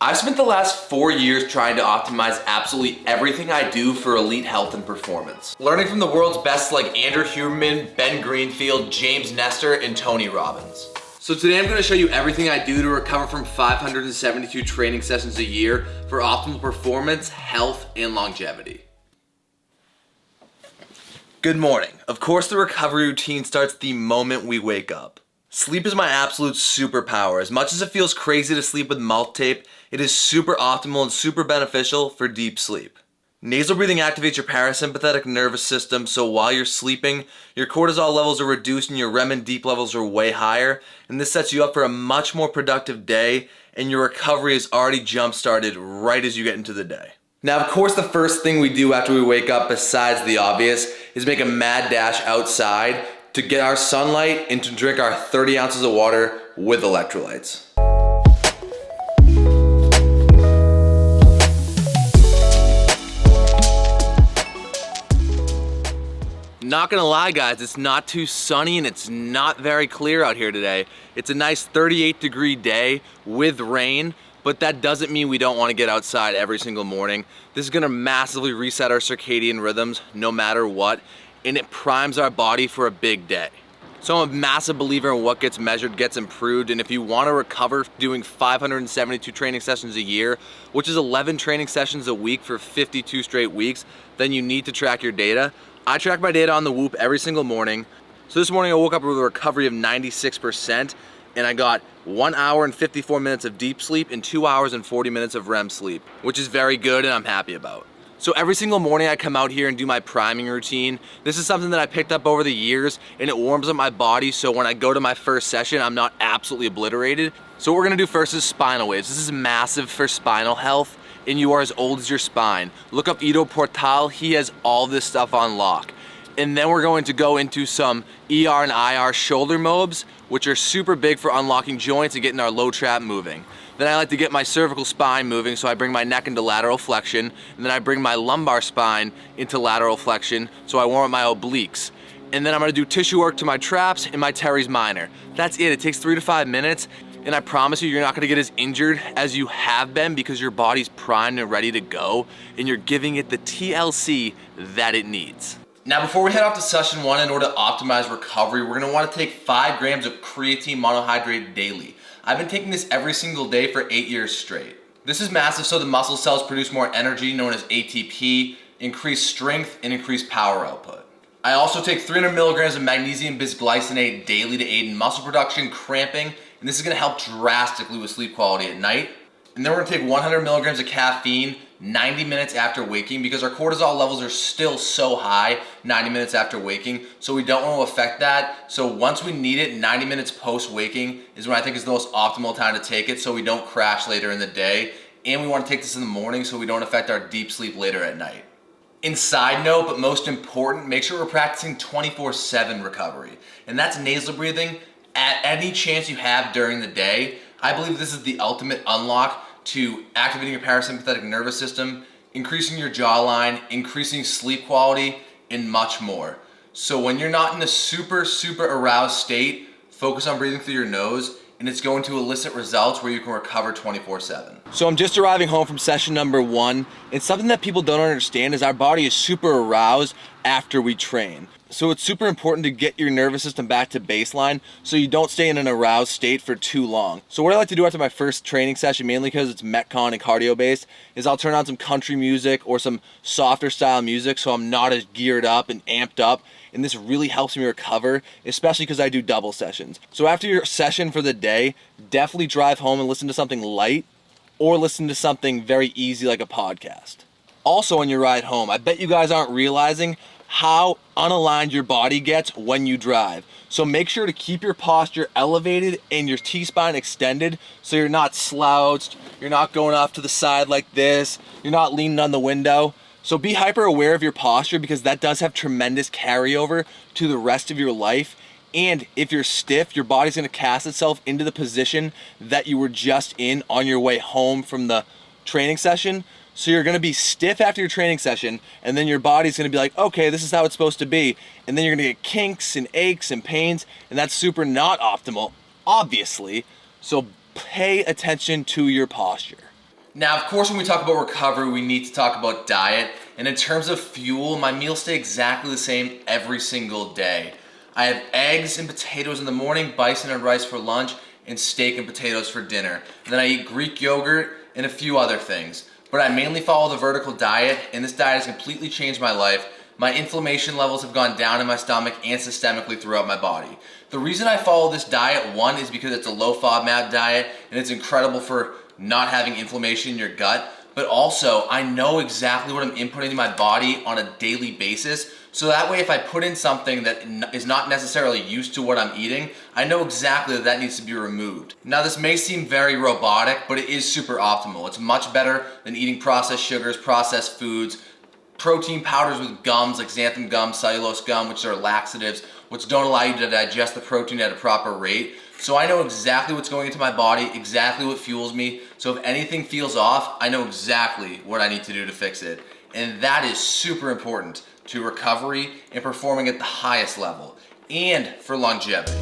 I've spent the last 4 years trying to optimize absolutely everything I do for elite health and performance. Learning from the world's best like Andrew Huberman, Ben Greenfield, James Nestor, and Tony Robbins. So today I'm gonna show you everything I do to recover from 572 training sessions a year for optimal performance, health, and longevity. Good morning. Of course, the recovery routine starts the moment we wake up. Sleep is my absolute superpower. As much as it feels crazy to sleep with mouth tape, it is super optimal and super beneficial for deep sleep. Nasal breathing activates your parasympathetic nervous system, so while you're sleeping, your cortisol levels are reduced and your REM and deep levels are way higher, and this sets you up for a much more productive day, and your recovery is already jump-started right as you get into the day. Now, of course, the first thing we do after we wake up, besides the obvious, is make a mad dash outside to get our sunlight and to drink our 30 ounces of water with electrolytes. Not gonna lie guys, it's not too sunny and it's not very clear out here today. It's a nice 38-degree day with rain, but that doesn't mean we don't wanna get outside every single morning. This is gonna massively reset our circadian rhythms no matter what, and it primes our body for a big day. So I'm a massive believer in what gets measured gets improved, and if you want to recover doing 572 training sessions a year, which is 11 training sessions a week for 52 straight weeks, then you need to track your data. I track my data on the Whoop every single morning. So this morning I woke up with a recovery of 96%, and I got 1 hour and 54 minutes of deep sleep and 2 hours and 40 minutes of REM sleep, which is very good and I'm happy about. So every single morning I come out here and do my priming routine. This is something that I picked up over the years and it warms up my body, so when I go to my first session, I'm not absolutely obliterated. So what we're gonna do first is spinal waves. This is massive for spinal health, and you are as old as your spine. Look up Ido Portal, he has all this stuff on lock. And then we're going to go into some ER and IR shoulder mobs, which are super big for unlocking joints and getting our low trap moving. Then I like to get my cervical spine moving, so I bring my neck into lateral flexion, and then I bring my lumbar spine into lateral flexion, so I warm up my obliques. And then I'm gonna do tissue work to my traps and my teres minor. That's it, it takes 3 to 5 minutes, and I promise you're not gonna get as injured as you have been because your body's primed and ready to go, and you're giving it the TLC that it needs. Now before we head off to session 1, in order to optimize recovery, we're gonna wanna take 5 grams of creatine monohydrate daily. I've been taking this every single day for 8 years straight. This is massive so the muscle cells produce more energy, known as ATP, increase strength, and increase power output. I also take 300 milligrams of magnesium bisglycinate daily to aid in muscle production, cramping, and this is gonna help drastically with sleep quality at night. And then we're gonna take 100 milligrams of caffeine 90 minutes after waking, because our cortisol levels are still so high 90 minutes after waking, so we don't want to affect that. So once we need it, 90 minutes post-waking is when I think is the most optimal time to take it, so we don't crash later in the day. And we want to take this in the morning so we don't affect our deep sleep later at night. And side note, but most important, make sure we're practicing 24/7 recovery. And that's nasal breathing at any chance you have during the day. I believe this is the ultimate unlock to activating your parasympathetic nervous system, increasing your jawline, increasing sleep quality, and much more. So when you're not in a super aroused state, focus on breathing through your nose, and it's going to elicit results where you can recover 24/7. So I'm just arriving home from session number 1, and something that people don't understand is our body is super aroused after we train. So it's super important to get your nervous system back to baseline so you don't stay in an aroused state for too long. So what I like to do after my first training session, mainly because it's Metcon and cardio based, is I'll turn on some country music or some softer style music so I'm not as geared up and amped up, and this really helps me recover, especially because I do double sessions. So after your session for the day, definitely drive home and listen to something light or listen to something very easy like a podcast. Also on your ride home, I bet you guys aren't realizing how unaligned your body gets when you drive. So make sure to keep your posture elevated and your T-spine extended so you're not slouched, you're not going off to the side like this, you're not leaning on the window. So be hyper aware of your posture, because that does have tremendous carryover to the rest of your life. And if you're stiff, your body's gonna cast itself into the position that you were just in on your way home from the training session. So you're gonna be stiff after your training session, and then your body's gonna be like, okay, this is how it's supposed to be. And then you're gonna get kinks and aches and pains, and that's super not optimal, obviously. So pay attention to your posture. Now, of course, when we talk about recovery, we need to talk about diet. And in terms of fuel, my meals stay exactly the same every single day. I have eggs and potatoes in the morning, bison and rice for lunch, and steak and potatoes for dinner. And then I eat Greek yogurt and a few other things. But I mainly follow the vertical diet, and this diet has completely changed my life. My inflammation levels have gone down in my stomach and systemically throughout my body. The reason I follow this diet, one, is because it's a low FODMAP diet, and it's incredible for not having inflammation in your gut, but also I know exactly what I'm inputting in my body on a daily basis, so that way if I put in something that is not necessarily used to what I'm eating, I know exactly that needs to be removed. Now, this may seem very robotic, but it is super optimal. It's much better than eating processed sugars, processed foods, protein powders with gums like xanthan gum, cellulose gum, which are laxatives, which don't allow you to digest the protein at a proper rate. So I know exactly what's going into my body, exactly what fuels me. So if anything feels off, I know exactly what I need to do to fix it. And that is super important to recovery and performing at the highest level, and for longevity.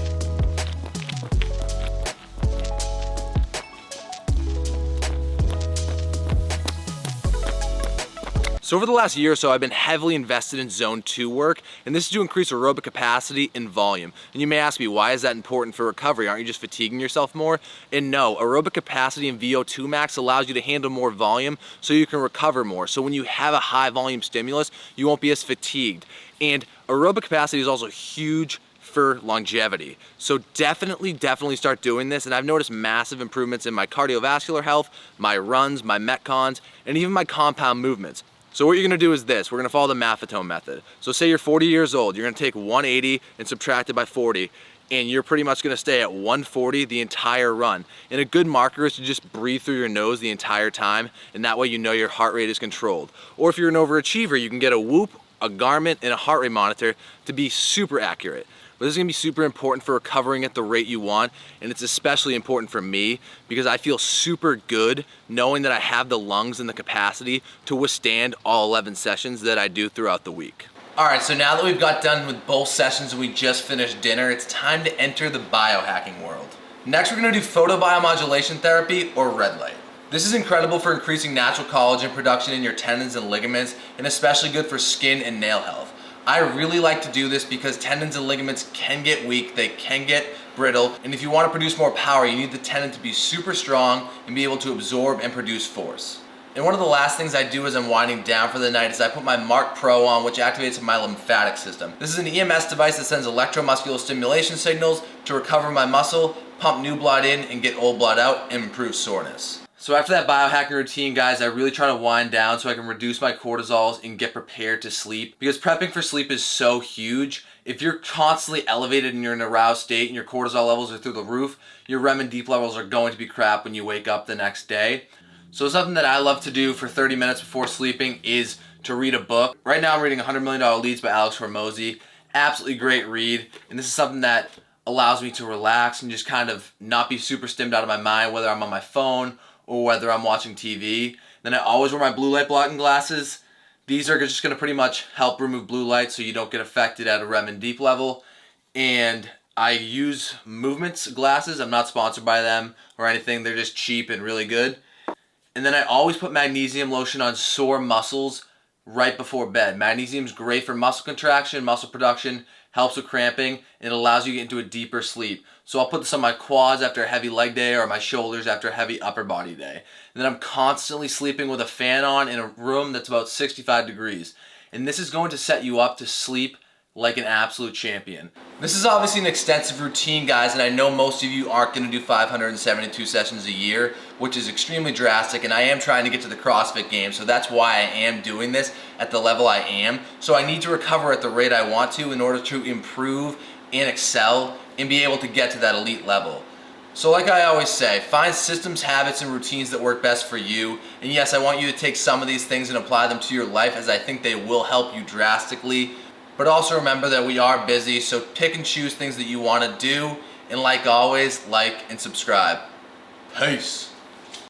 So over the last year or so, I've been heavily invested in Zone 2 work, and this is to increase aerobic capacity and volume. And you may ask me, why is that important for recovery? Aren't you just fatiguing yourself more? And no, aerobic capacity and VO2 max allows you to handle more volume so you can recover more. So when you have a high volume stimulus, you won't be as fatigued. And aerobic capacity is also huge for longevity. So definitely start doing this, and I've noticed massive improvements in my cardiovascular health, my runs, my metcons, and even my compound movements. So what you're gonna do is this: we're gonna follow the Maffetone method. So say you're 40 years old, you're gonna take 180 and subtract it by 40, and you're pretty much gonna stay at 140 the entire run. And a good marker is to just breathe through your nose the entire time, and that way you know your heart rate is controlled. Or if you're an overachiever, you can get a Whoop, a Garmin, and a heart rate monitor to be super accurate. But this is gonna be super important for recovering at the rate you want, and it's especially important for me because I feel super good knowing that I have the lungs and the capacity to withstand all 11 sessions that I do throughout the week. All right, so now that we've got done with both sessions and we just finished dinner, it's time to enter the biohacking world. Next, we're gonna do photobiomodulation therapy, or red light. This is incredible for increasing natural collagen production in your tendons and ligaments, and especially good for skin and nail health. I really like to do this because tendons and ligaments can get weak, they can get brittle, and if you want to produce more power, you need the tendon to be super strong and be able to absorb and produce force. And one of the last things I do as I'm winding down for the night is I put my Mark Pro on, which activates my lymphatic system. This is an EMS device that sends electromuscular stimulation signals to recover my muscle, pump new blood in, and get old blood out, and improve soreness. So after that biohacking routine, guys, I really try to wind down so I can reduce my cortisols and get prepared to sleep, because prepping for sleep is so huge. If you're constantly elevated and you're in an aroused state and your cortisol levels are through the roof, your REM and deep levels are going to be crap when you wake up the next day. So something that I love to do for 30 minutes before sleeping is to read a book. Right now I'm reading $100 Million Leads by Alex Hormozi. Absolutely great read, and this is something that allows me to relax and just kind of not be super stimmed out of my mind, whether I'm on my phone or whether I'm watching TV. Then I always wear my blue light blocking glasses. These are just gonna pretty much help remove blue light so you don't get affected at a REM and deep level. And I use Movements glasses. I'm not sponsored by them or anything. They're just cheap and really good. And then I always put magnesium lotion on sore muscles right before bed. Magnesium is great for muscle contraction, muscle production, helps with cramping, and it allows you to get into a deeper sleep. So I'll put this on my quads after a heavy leg day or my shoulders after a heavy upper body day. And then I'm constantly sleeping with a fan on in a room that's about 65 degrees. And this is going to set you up to sleep like an absolute champion. This is obviously an extensive routine, guys, and I know most of you aren't going to do 572 sessions a year, which is extremely drastic, and I am trying to get to the CrossFit Games, so that's why I am doing this at the level I am. So I need to recover at the rate I want to in order to improve and excel and be able to get to that elite level. So like I always say, find systems, habits, and routines that work best for you. And yes, I want you to take some of these things and apply them to your life, as I think they will help you drastically. But also remember that we are busy, so pick and choose things that you want to do. And like always, like and subscribe. Peace.